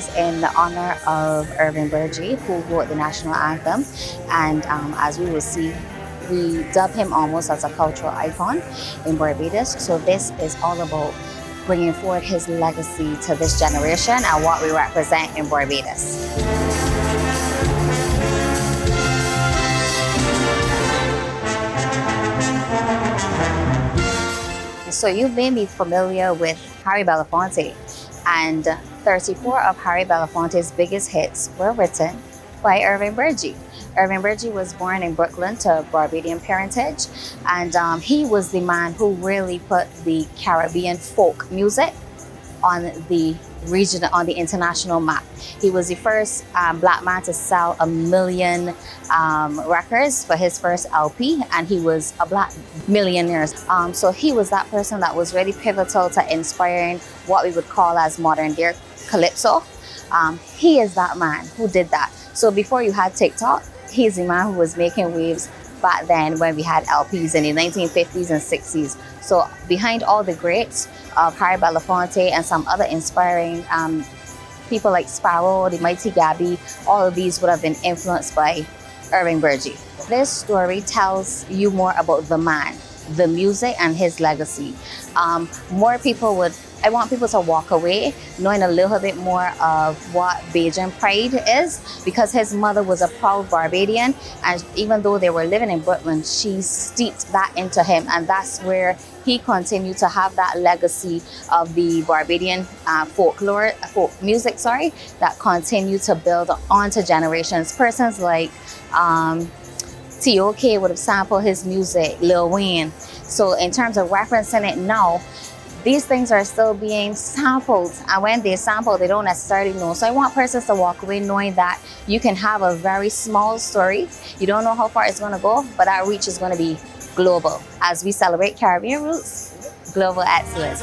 is in the honor of Irving Berger, who wrote the national anthem. And as we will see, we dub him almost as a cultural icon in Barbados. So this is all about bringing forward his legacy to this generation and what we represent in Barbados. So you may be familiar with Harry Belafonte, and 34 of Harry Belafonte's biggest hits were written by Irving Berger. Irving Berger was born in Brooklyn to Barbadian parentage, and he was the man who really put the Caribbean folk music on the region, on the international map. He was the first black man to sell 1 million records for his first LP, and he was a black millionaire. So he was that person that was really pivotal to inspiring what we would call as modern day calypso. He is that man who did that. So before you had TikTok, he's the man who was making waves back then when we had LPs in the 1950s and 60s. So behind all the greats of Harry Belafonte and some other inspiring people like Sparrow, the Mighty Gabby, all of these would have been influenced by Irving Berger. This story tells you more about the man, the music, and his legacy. I want people to walk away knowing a little bit more of what Bajan pride is, because his mother was a proud Barbadian, and even though they were living in Brooklyn, she steeped that into him, and that's where he continued to have that legacy of the Barbadian folk music, that continued to build onto generations. Persons like T.O.K. would have sampled his music, Lil Wayne. So in terms of referencing it now, these things are still being sampled, and when they sample, they don't necessarily know. So I want persons to walk away knowing that you can have a very small story. You don't know how far it's going to go, but our reach is going to be global as we celebrate Caribbean roots, global excellence.